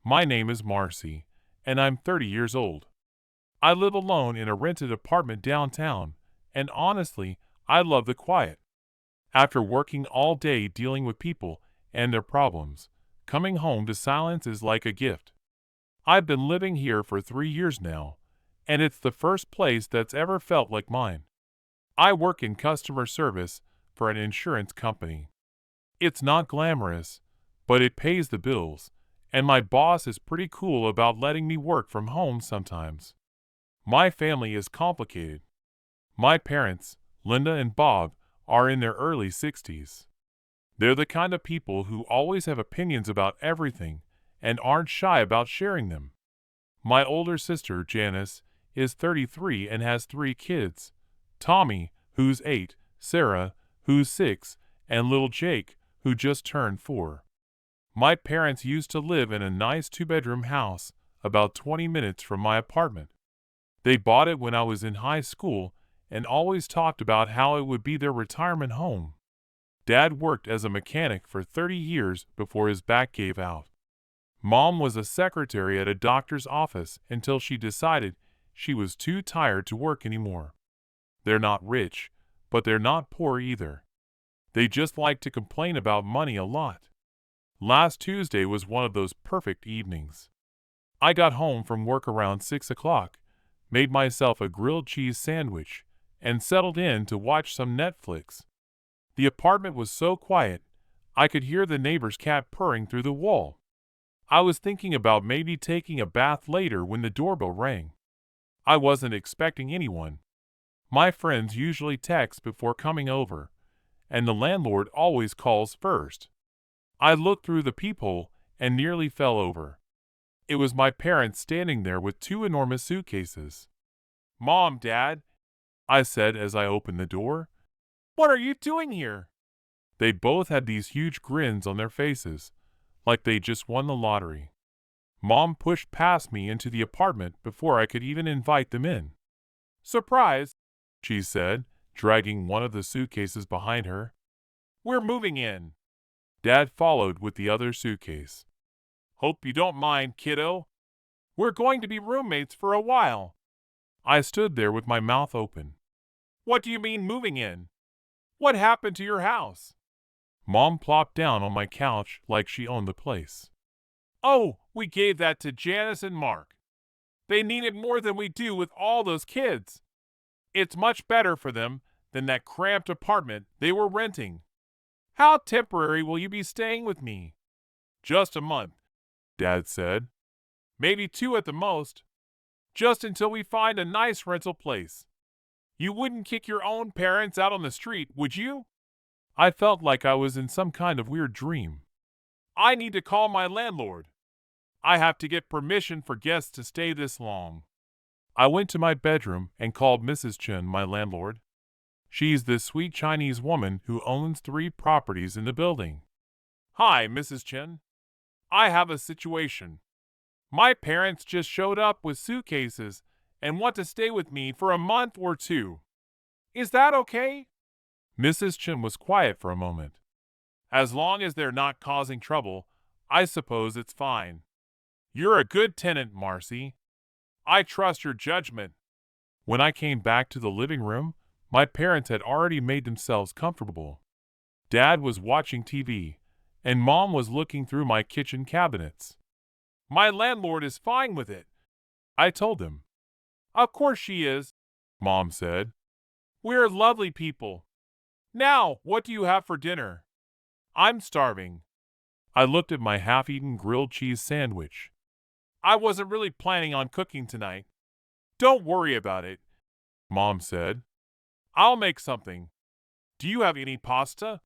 My name is Marcy, and I'm 30 years old. I live alone in a rented apartment downtown, and honestly, I love the quiet. After working all day dealing with people and their problems, coming home to silence is like a gift. I've been living here for 3 years now, and it's the first place that's ever felt like mine. I work in customer service for an insurance company. It's not glamorous, but it pays the bills, and my boss is pretty cool about letting me work from home sometimes. My family is complicated. My parents, Linda and Bob, are in their early 60s. They're the kind of people who always have opinions about everything and aren't shy about sharing them. My older sister, Janice, is 33 and has 3 kids. Tommy, who's 8, Sarah, who's 6, and little Jake, who just turned 4. My parents used to live in a nice 2-bedroom house about 20 minutes from my apartment. They bought it when I was in high school and always talked about how it would be their retirement home. Dad worked as a mechanic for 30 years before his back gave out. Mom was a secretary at a doctor's office until she decided she was too tired to work anymore. They're not rich, but they're not poor either. They just like to complain about money a lot. Last Tuesday was one of those perfect evenings. I got home from work around 6 o'clock, made myself a grilled cheese sandwich, and settled in to watch some Netflix. The apartment was so quiet, I could hear the neighbor's cat purring through the wall. I was thinking about maybe taking a bath later when the doorbell rang. I wasn't expecting anyone. My friends usually text before coming over, and the landlord always calls first. I looked through the peephole and nearly fell over. It was my parents standing there with 2 enormous suitcases. "Mom, Dad," I said as I opened the door. "What are you doing here?" They both had these huge grins on their faces, like they just won the lottery. Mom pushed past me into the apartment before I could even invite them in. "Surprise," she said, dragging one of the suitcases behind her. "We're moving in." Dad followed with the other suitcase. "Hope you don't mind, kiddo. We're going to be roommates for a while." I stood there with my mouth open. "What do you mean moving in? What happened to your house?" Mom plopped down on my couch like she owned the place. "Oh, we gave that to Janice and Mark. They need it more than we do with all those kids. It's much better for them than that cramped apartment they were renting. How temporary will you be staying with me?" "Just a month," Dad said. "Maybe 2 at the most. Just until we find a nice rental place. You wouldn't kick your own parents out on the street, would you?" I felt like I was in some kind of weird dream. "I need to call my landlord. I have to get permission for guests to stay this long." I went to my bedroom and called Mrs. Chen, my landlord. She's this sweet Chinese woman who owns 3 properties in the building. "Hi, Mrs. Chen. I have a situation. My parents just showed up with suitcases and want to stay with me for a month or 2. Is that okay?" Mrs. Chen was quiet for a moment. "As long as they're not causing trouble, I suppose it's fine. You're a good tenant, Marcy. I trust your judgment." When I came back to the living room, my parents had already made themselves comfortable. Dad was watching TV, and Mom was looking through my kitchen cabinets. "My landlord is fine with it," I told him. "Of course she is," Mom said. "We're lovely people. Now, what do you have for dinner?" "I'm starving." I looked at my half-eaten grilled cheese sandwich. "I wasn't really planning on cooking tonight." "Don't worry about it," Mom said. "I'll make something. Do you have any pasta?"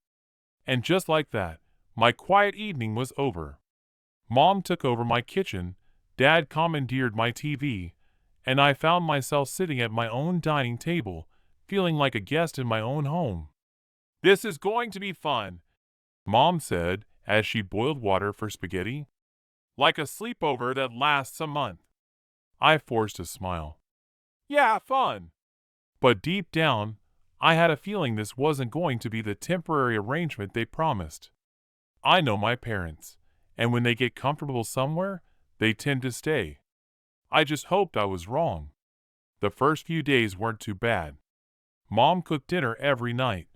And just like that, my quiet evening was over. Mom took over my kitchen, Dad commandeered my TV, and I found myself sitting at my own dining table, feeling like a guest in my own home. "This is going to be fun," Mom said as she boiled water for spaghetti. "Like a sleepover that lasts a month." I forced a smile. "Yeah, fun." But deep down, I had a feeling this wasn't going to be the temporary arrangement they promised. I know my parents, and when they get comfortable somewhere, They tend to stay. I just hoped I was wrong. The first few days weren't too bad. Mom cooked dinner every night,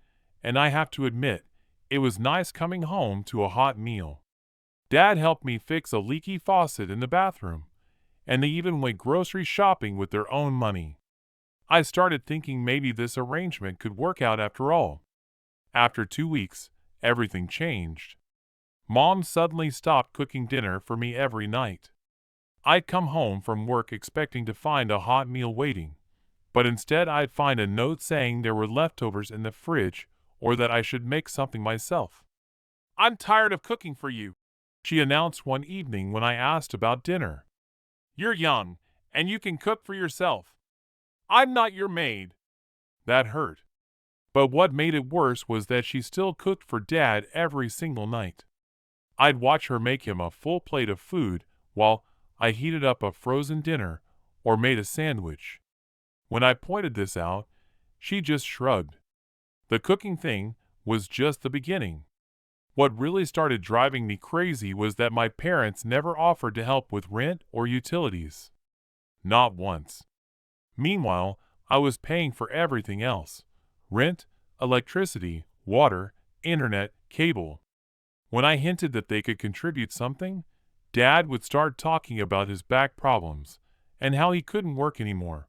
and I have to admit, it was nice coming home to a hot meal. Dad helped me fix a leaky faucet in the bathroom, and they even went grocery shopping with their own money. I started thinking maybe this arrangement could work out after all. After 2 weeks, everything changed. Mom suddenly stopped cooking dinner for me every night. I'd come home from work expecting to find a hot meal waiting, but instead I'd find a note saying there were leftovers in the fridge or that I should make something myself. "I'm tired of cooking for you," she announced one evening when I asked about dinner. "You're young, and you can cook for yourself. I'm not your maid." That hurt. But what made it worse was that she still cooked for Dad every single night. I'd watch her make him a full plate of food while I heated up a frozen dinner or made a sandwich. When I pointed this out, she just shrugged. The cooking thing was just the beginning. What really started driving me crazy was that my parents never offered to help with rent or utilities. Not once. Meanwhile, I was paying for everything else: rent, electricity, water, internet, cable. When I hinted that they could contribute something, Dad would start talking about his back problems and how he couldn't work anymore.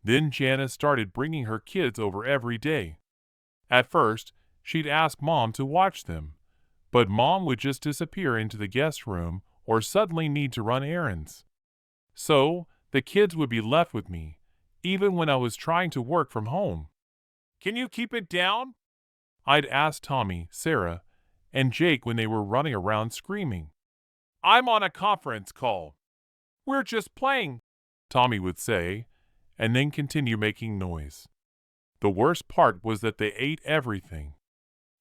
Then Janice started bringing her kids over every day. At first, she'd ask Mom to watch them, but Mom would just disappear into the guest room or suddenly need to run errands. So, the kids would be left with me, even when I was trying to work from home. "Can you keep it down?" I'd ask Tommy, Sarah, and Jake when they were running around screaming. "I'm on a conference call." "We're just playing," Tommy would say, and then continue making noise. The worst part was that they ate everything.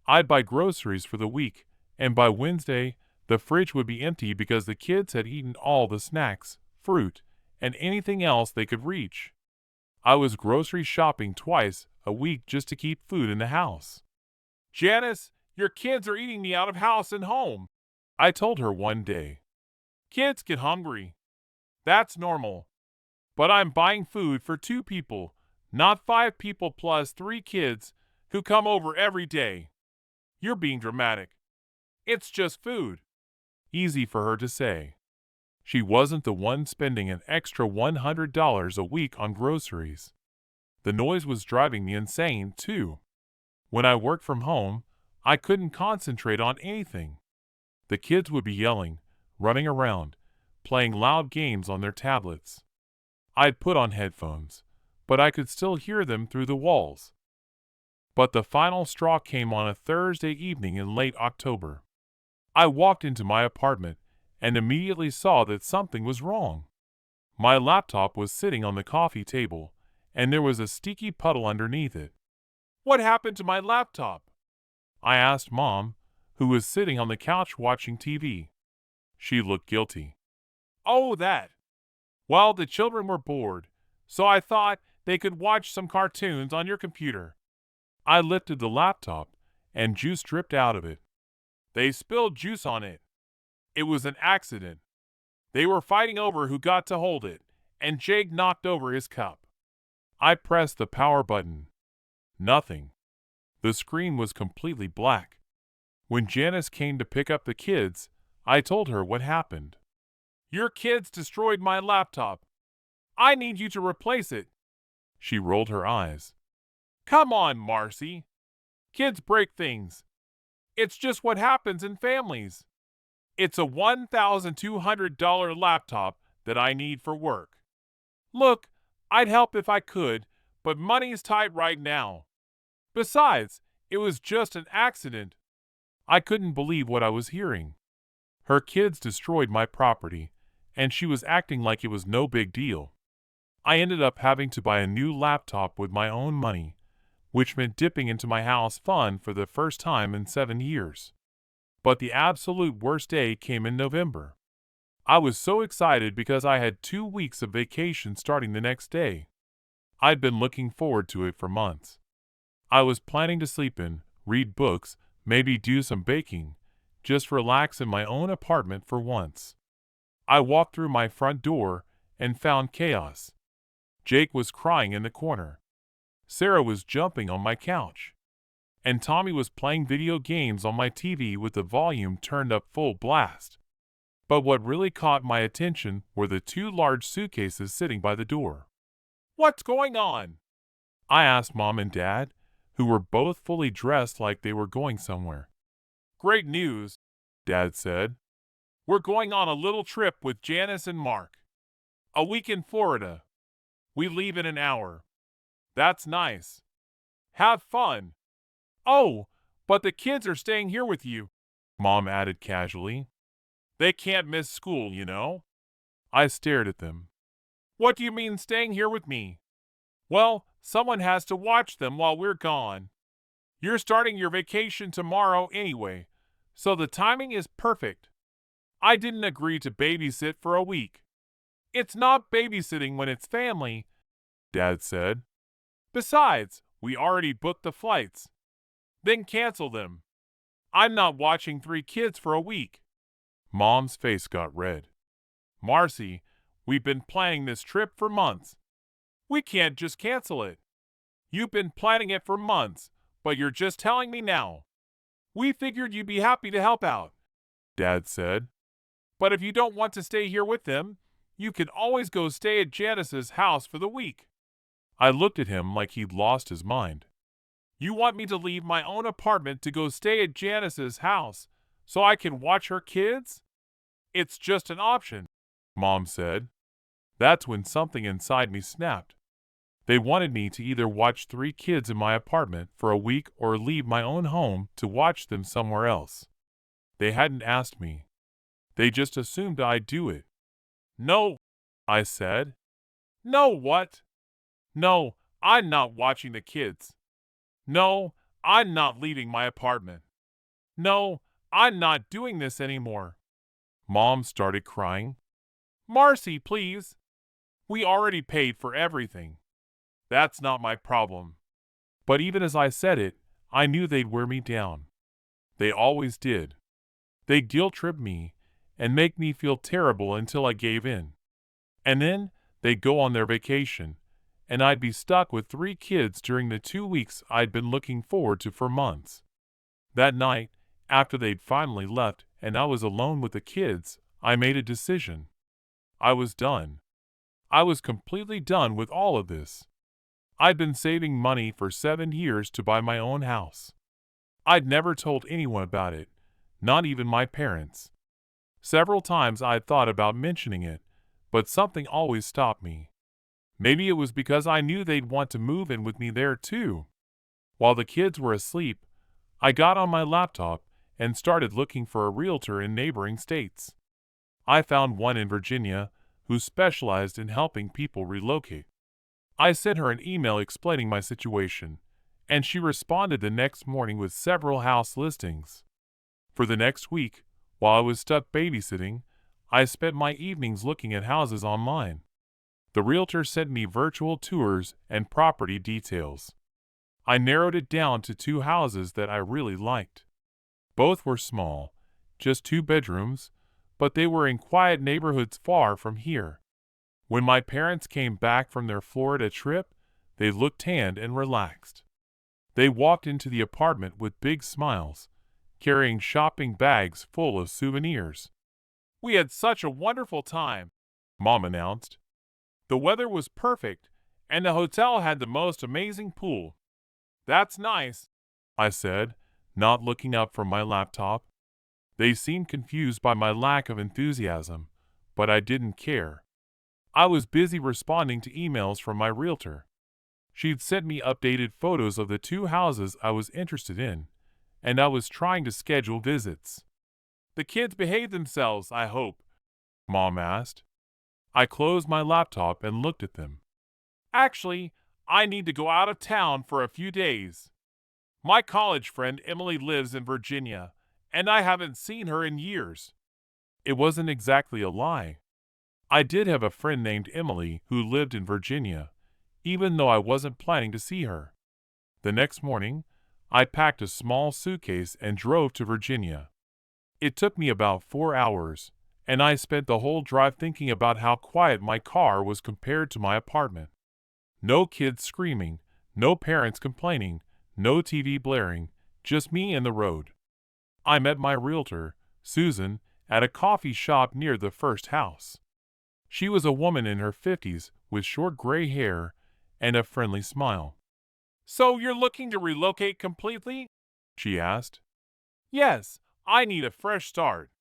I'd buy groceries for the week, and by Wednesday, the fridge would be empty because the kids had eaten all the snacks, fruit, and anything else they could reach. I was grocery shopping twice a week just to keep food in the house. "Janice, your kids are eating me out of house and home," I told her one day. "Kids get hungry. That's normal. But I'm buying food for 2 people, not 5 people plus 3 kids who come over every day." "You're being dramatic. It's just food." Easy for her to say. She wasn't the one spending an extra $100 a week on groceries. The noise was driving me insane, too. When I worked from home, I couldn't concentrate on anything. The kids would be yelling, running around, playing loud games on their tablets. I'd put on headphones, but I could still hear them through the walls. But the final straw came on a Thursday evening in late October. I walked into my apartment and immediately saw that something was wrong. My laptop was sitting on the coffee table, and there was a sticky puddle underneath it. "What happened to my laptop?" I asked Mom, who was sitting on the couch watching TV. She looked guilty. "Oh, that. Well, the children were bored, so I thought they could watch some cartoons on your computer." I lifted the laptop, and juice dripped out of it. "They spilled juice on it. It was an accident. They were fighting over who got to hold it, and Jake knocked over his cup." I pressed the power button. Nothing. The screen was completely black. When Janice came to pick up the kids, I told her what happened. "Your kids destroyed my laptop. I need you to replace it." She rolled her eyes. "Come on, Marcy. Kids break things. It's just what happens in families. It's a $1,200 laptop that I need for work. Look, I'd help if I could, but money's tight right now. Besides, it was just an accident." I couldn't believe what I was hearing. Her kids destroyed my property, and she was acting like it was no big deal. I ended up having to buy a new laptop with my own money, which meant dipping into my house fund for the first time in 7 years. But the absolute worst day came in November. I was so excited because I had 2 weeks of vacation starting the next day. I'd been looking forward to it for months. I was planning to sleep in, read books, maybe do some baking, just relax in my own apartment for once. I walked through my front door and found chaos. Jake was crying in the corner. Sarah was jumping on my couch. And Tommy was playing video games on my TV with the volume turned up full blast. But what really caught my attention were the two large suitcases sitting by the door. "What's going on?" I asked Mom and Dad, who were both fully dressed like they were going somewhere. "Great news," Dad said. "We're going on a little trip with Janice and Mark. A week in Florida. We leave in an hour." "That's nice. Have fun." "Oh, but the kids are staying here with you," Mom added casually. "They can't miss school, you know." I stared at them. "What do you mean staying here with me?" "Well, someone has to watch them while we're gone. You're starting your vacation tomorrow anyway, so the timing is perfect. I didn't agree to babysit for a week." "It's not babysitting when it's family," Dad said. "Besides, we already booked the flights." "Then cancel them. I'm not watching 3 kids for a week." Mom's face got red. "Marcy, we've been planning this trip for months. We can't just cancel it." "You've been planning it for months, but you're just telling me now." "We figured you'd be happy to help out," Dad said. "But if you don't want to stay here with them, you can always go stay at Janice's house for the week." I looked at him like he'd lost his mind. "You want me to leave my own apartment to go stay at Janice's house so I can watch her kids?" "It's just an option," Mom said. That's when something inside me snapped. They wanted me to either watch 3 kids in my apartment for a week or leave my own home to watch them somewhere else. They hadn't asked me. They just assumed I'd do it. "No," I said. "No what?" "No, I'm not watching the kids." "No, I'm not leaving my apartment." "No, I'm not doing this anymore." Mom started crying. "Marcy, please. We already paid for everything." "That's not my problem." But even as I said it, I knew they'd wear me down. They always did. They'd guilt-trip me and make me feel terrible until I gave in. And then they'd go on their vacation, and I'd be stuck with 3 kids during the 2 weeks I'd been looking forward to for months. That night, after they'd finally left and I was alone with the kids, I made a decision. I was done. I was completely done with all of this. I'd been saving money for 7 years to buy my own house. I'd never told anyone about it, not even my parents. Several times I'd thought about mentioning it, but something always stopped me. Maybe it was because I knew they'd want to move in with me there too. While the kids were asleep, I got on my laptop and started looking for a realtor in neighboring states. I found one in Virginia who specialized in helping people relocate. I sent her an email explaining my situation, and she responded the next morning with several house listings. For the next week, while I was stuck babysitting, I spent my evenings looking at houses online. The realtor sent me virtual tours and property details. I narrowed it down to 2 houses that I really liked. Both were small, just 2 bedrooms, but they were in quiet neighborhoods far from here. When my parents came back from their Florida trip, they looked tanned and relaxed. They walked into the apartment with big smiles, carrying shopping bags full of souvenirs. "We had such a wonderful time," Mom announced. "The weather was perfect, and the hotel had the most amazing pool." "That's nice," I said, not looking up from my laptop. They seemed confused by my lack of enthusiasm, but I didn't care. I was busy responding to emails from my realtor. She'd sent me updated photos of the 2 houses I was interested in, and I was trying to schedule visits. "The kids behave themselves, I hope?" Mom asked. I closed my laptop and looked at them. "Actually, I need to go out of town for a few days. My college friend Emily lives in Virginia, and I haven't seen her in years." It wasn't exactly a lie. I did have a friend named Emily who lived in Virginia, even though I wasn't planning to see her. The next morning, I packed a small suitcase and drove to Virginia. It took me about 4 hours, and I spent the whole drive thinking about how quiet my car was compared to my apartment. No kids screaming, no parents complaining, no TV blaring, just me and the road. I met my realtor, Susan, at a coffee shop near the first house. She was a woman in her 50s with short gray hair and a friendly smile. "So you're looking to relocate completely?" she asked. "Yes, I need a fresh start."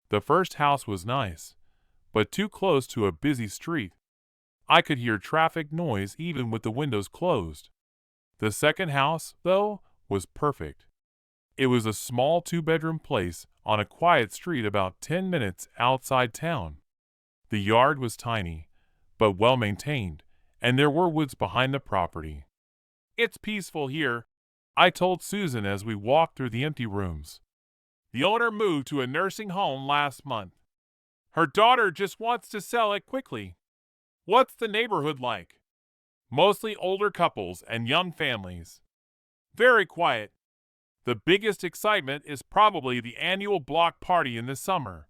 The first house was nice, but too close to a busy street. I could hear traffic noise even with the windows closed. The second house, though, was perfect. It was a small two-bedroom place on a quiet street about 10 minutes outside town. The yard was tiny, but well-maintained, and there were woods behind the property. "It's peaceful here," I told Susan as we walked through the empty rooms. "The owner moved to a nursing home last month. Her daughter just wants to sell it quickly." "What's the neighborhood like?" "Mostly older couples and young families. Very quiet. The biggest excitement is probably the annual block party in the summer."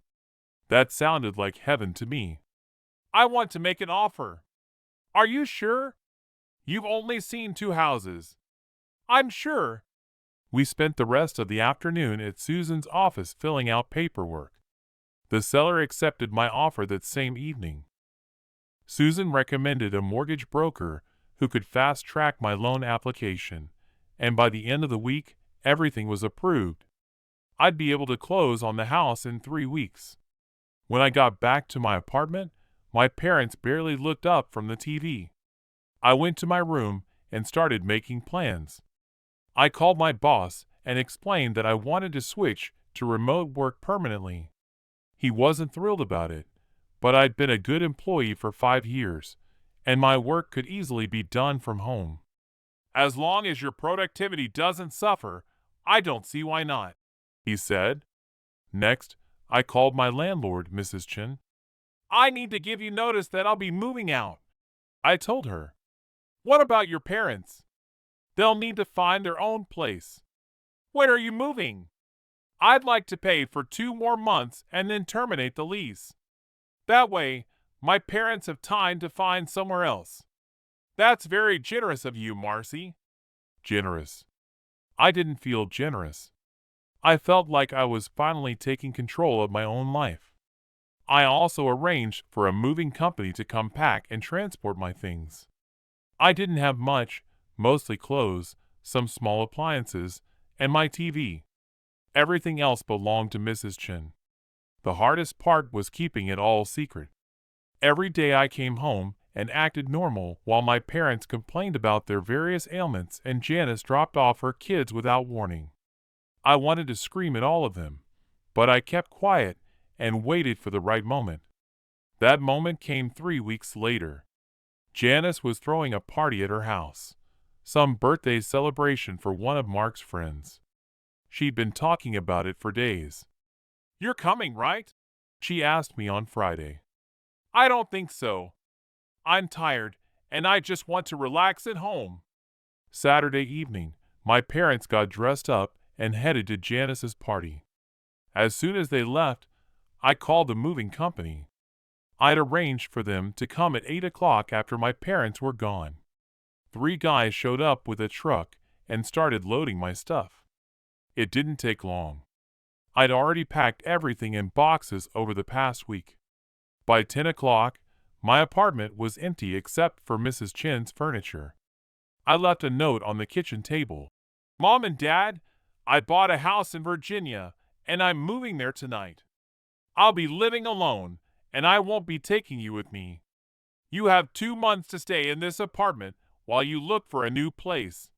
That sounded like heaven to me. "I want to make an offer." "Are you sure? You've only seen 2 houses." "I'm sure." We spent the rest of the afternoon at Susan's office filling out paperwork. The seller accepted my offer that same evening. Susan recommended a mortgage broker who could fast-track my loan application, and by the end of the week, everything was approved. I'd be able to close on the house in 3 weeks. When I got back to my apartment, my parents barely looked up from the TV. I went to my room and started making plans. I called my boss and explained that I wanted to switch to remote work permanently. He wasn't thrilled about it, but I'd been a good employee for 5 years, and my work could easily be done from home. "As long as your productivity doesn't suffer, I don't see why not," he said. Next, I called my landlord, Mrs. Chen. "I need to give you notice that I'll be moving out," I told her. "What about your parents?" "They'll need to find their own place." "When are you moving?" "I'd like to pay for 2 more months and then terminate the lease. That way, my parents have time to find somewhere else." "That's very generous of you, Marcy." Generous. I didn't feel generous. I felt like I was finally taking control of my own life. I also arranged for a moving company to come pack and transport my things. I didn't have much, mostly clothes, some small appliances, and my TV. Everything else belonged to Mrs. Chen. The hardest part was keeping it all secret. Every day I came home and acted normal while my parents complained about their various ailments and Janice dropped off her kids without warning. I wanted to scream at all of them, but I kept quiet and waited for the right moment. That moment came 3 weeks later. Janice was throwing a party at her house, some birthday celebration for one of Mark's friends. She'd been talking about it for days. "You're coming, right?" she asked me on Friday. "I don't think so. I'm tired, and I just want to relax at home." Saturday evening, my parents got dressed up and headed to Janice's party. As soon as they left, I called the moving company. I'd arranged for them to come at 8 o'clock after my parents were gone. 3 guys showed up with a truck and started loading my stuff. It didn't take long. I'd already packed everything in boxes over the past week. By 10 o'clock, my apartment was empty except for Mrs. Chen's furniture. I left a note on the kitchen table. "Mom and Dad, I bought a house in Virginia, and I'm moving there tonight. I'll be living alone, and I won't be taking you with me. You have 2 months to stay in this apartment while you look for a new place.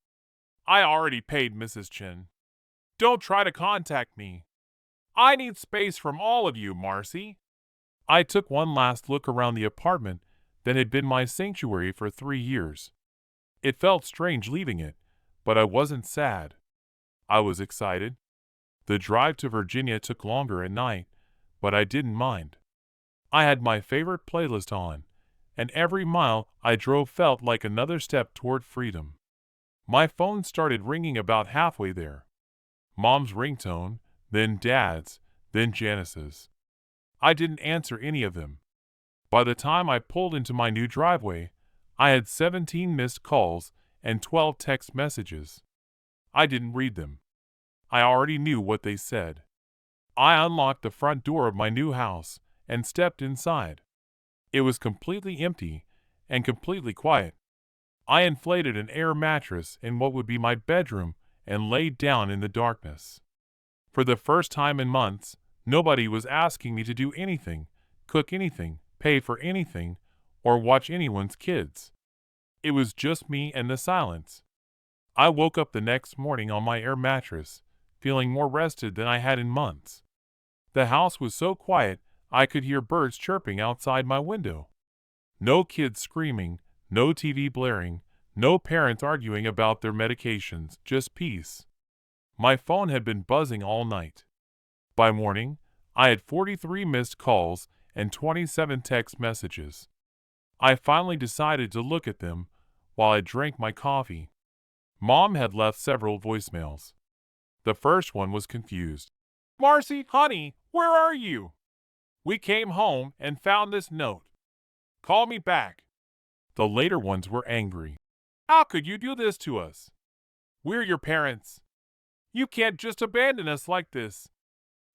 I already paid Mrs. Chen. Don't try to contact me. I need space from all of you, Marcy." I took one last look around the apartment that had been my sanctuary for 3 years. It felt strange leaving it, but I wasn't sad. I was excited. The drive to Virginia took longer at night, but I didn't mind. I had my favorite playlist on, and every mile I drove felt like another step toward freedom. My phone started ringing about halfway there. Mom's ringtone, then Dad's, then Janice's. I didn't answer any of them. By the time I pulled into my new driveway, I had 17 missed calls and 12 text messages. I didn't read them. I already knew what they said. I unlocked the front door of my new house and stepped inside. It was completely empty and completely quiet. I inflated an air mattress in what would be my bedroom and laid down in the darkness. For the first time in months, nobody was asking me to do anything, cook anything, pay for anything, or watch anyone's kids. It was just me and the silence. I woke up the next morning on my air mattress, feeling more rested than I had in months. The house was so quiet I could hear birds chirping outside my window. No kids screaming, no TV blaring, no parents arguing about their medications, just peace. My phone had been buzzing all night. By morning, I had 43 missed calls and 27 text messages. I finally decided to look at them while I drank my coffee. Mom had left several voicemails. The first one was confused. "Marcy, honey, where are you? We came home and found this note. Call me back." The later ones were angry. "How could you do this to us? We're your parents. You can't just abandon us like this."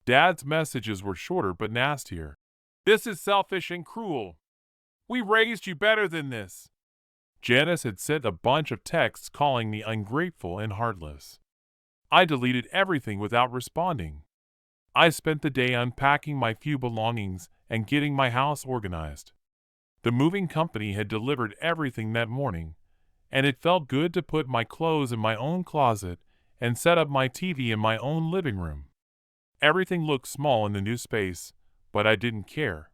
Dad's messages were shorter but nastier. "This is selfish and cruel. We raised you better than this." Janice had sent a bunch of texts calling me ungrateful and heartless. I deleted everything without responding. I spent the day unpacking my few belongings and getting my house organized. The moving company had delivered everything that morning, and it felt good to put my clothes in my own closet and set up my TV in my own living room. Everything looked small in the new space, but I didn't care.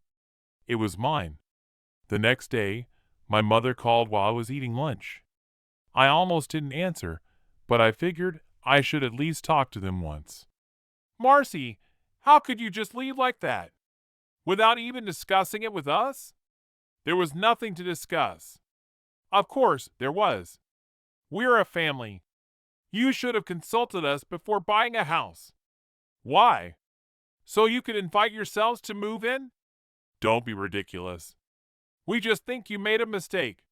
It was mine. The next day, my mother called while I was eating lunch. I almost didn't answer, but I figured I should at least talk to them once. "Marcy, how could you just leave like that? Without even discussing it with us?" "There was nothing to discuss." "Of course, there was. We're a family. You should have consulted us before buying a house." "Why? So you could invite yourselves to move in?" "Don't be ridiculous. We just think you made a mistake.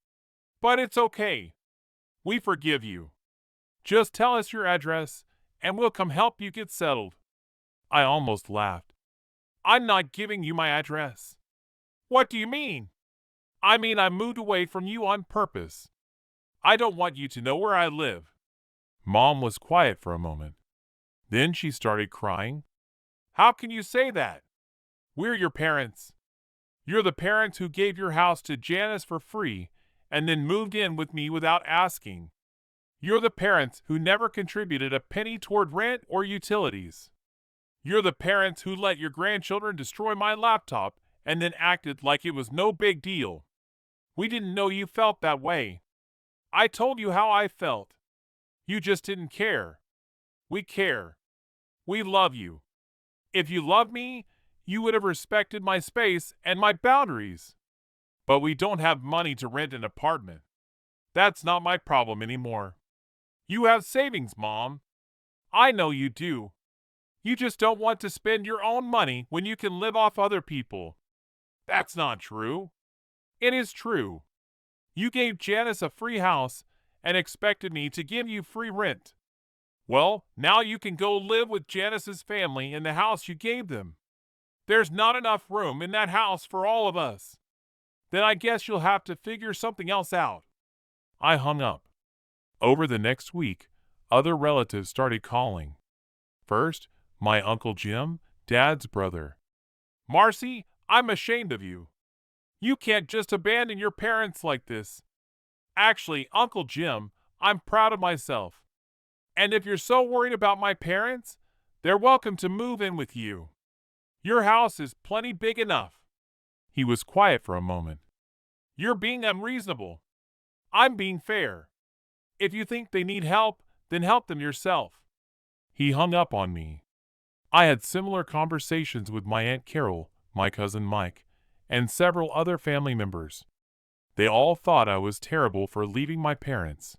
But it's okay. We forgive you. Just tell us your address, and we'll come help you get settled." I almost laughed. "I'm not giving you my address." "What do you mean?" "I mean I moved away from you on purpose. I don't want you to know where I live." Mom was quiet for a moment. Then she started crying. "How can you say that? We're your parents. You're the parents who gave your house to Janice for free and then moved in with me without asking. You're the parents who never contributed a penny toward rent or utilities. You're the parents who let your grandchildren destroy my laptop and then acted like it was no big deal. We didn't know you felt that way. I told you how I felt. You just didn't care. We care. We love you. If you loved me, you would have respected my space and my boundaries. But we don't have money to rent an apartment. That's not my problem anymore. You have savings, Mom. I know you do. You just don't want to spend your own money when you can live off other people." "That's not true." "It is true. You gave Janice a free house and expected me to give you free rent. Well, now you can go live with Janice's family in the house you gave them. There's not enough room in that house for all of us. Then I guess you'll have to figure something else out." I hung up. Over the next week, other relatives started calling. First, my Uncle Jim, Dad's brother. "Marcy, I'm ashamed of you. You can't just abandon your parents like this. Actually, Uncle Jim, I'm proud of myself. And if you're so worried about my parents, they're welcome to move in with you. Your house is plenty big enough." He was quiet for a moment. "You're being unreasonable. I'm being fair. If you think they need help, then help them yourself." He hung up on me. I had similar conversations with my Aunt Carol, my cousin Mike, and several other family members. They all thought I was terrible for leaving my parents,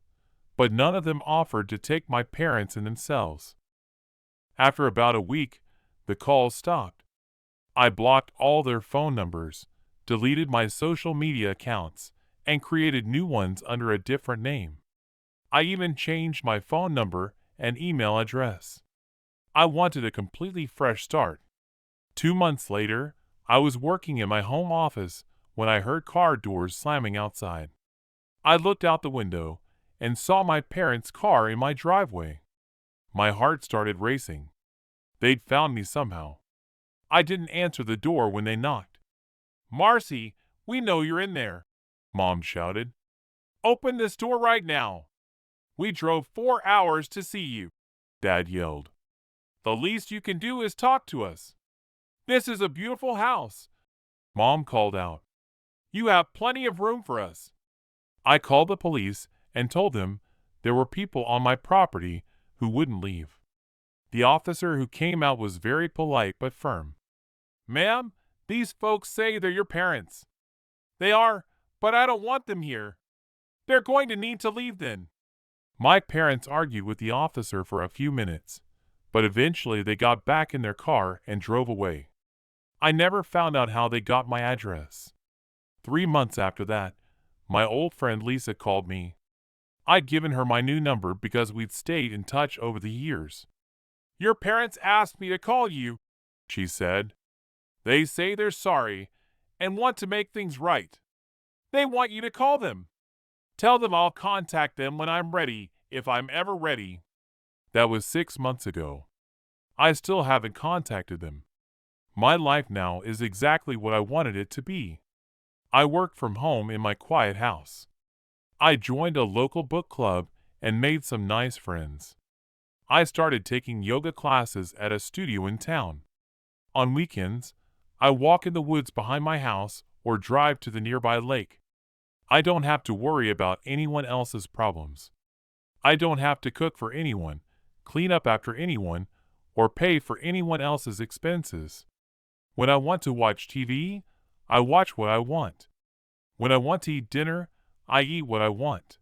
but none of them offered to take my parents in themselves. After about a week, the calls stopped. I blocked all their phone numbers, deleted my social media accounts, and created new ones under a different name. I even changed my phone number and email address. I wanted a completely fresh start. 2 months later, I was working in my home office when I heard car doors slamming outside. I looked out the window and saw my parents' car in my driveway. My heart started racing. They'd found me somehow. I didn't answer the door when they knocked. "Marcy, we know you're in there," Mom shouted. "Open this door right now. We drove 4 hours to see you," Dad yelled. "The least you can do is talk to us. This is a beautiful house," Mom called out. "You have plenty of room for us." I called the police and told them there were people on my property who wouldn't leave. The officer who came out was very polite but firm. "Ma'am, these folks say they're your parents." "They are, but I don't want them here. They're going to need to leave then." My parents argued with the officer for a few minutes, but eventually they got back in their car and drove away. I never found out how they got my address. 3 months after that, my old friend Lisa called me. I'd given her my new number because we'd stayed in touch over the years. "Your parents asked me to call you," she said. "They say they're sorry and want to make things right. They want you to call them. Tell them I'll contact them when I'm ready, if I'm ever ready." That was 6 months ago. I still haven't contacted them. My life now is exactly what I wanted it to be. I work from home in my quiet house. I joined a local book club and made some nice friends. I started taking yoga classes at a studio in town. On weekends, I walk in the woods behind my house or drive to the nearby lake. I don't have to worry about anyone else's problems. I don't have to cook for anyone, clean up after anyone, or pay for anyone else's expenses. When I want to watch TV, I watch what I want. When I want to eat dinner, I eat what I want.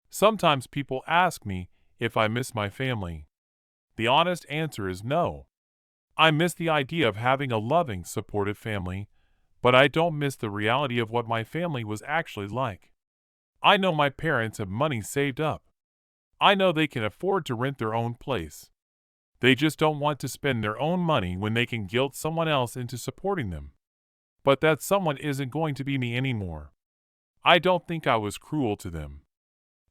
Sometimes people ask me if I miss my family. The honest answer is no. I miss the idea of having a loving, supportive family, but I don't miss the reality of what my family was actually like. I know my parents have money saved up. I know they can afford to rent their own place. They just don't want to spend their own money when they can guilt someone else into supporting them. But that someone isn't going to be me anymore. I don't think I was cruel to them.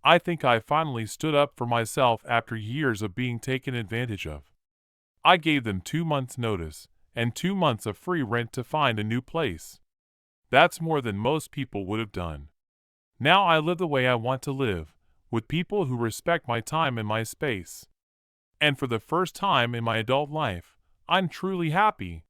I think I finally stood up for myself after years of being taken advantage of. I gave them 2 months' notice and 2 months of free rent to find a new place. That's more than most people would have done. Now I live the way I want to live, with people who respect my time and my space. And for the first time in my adult life, I'm truly happy.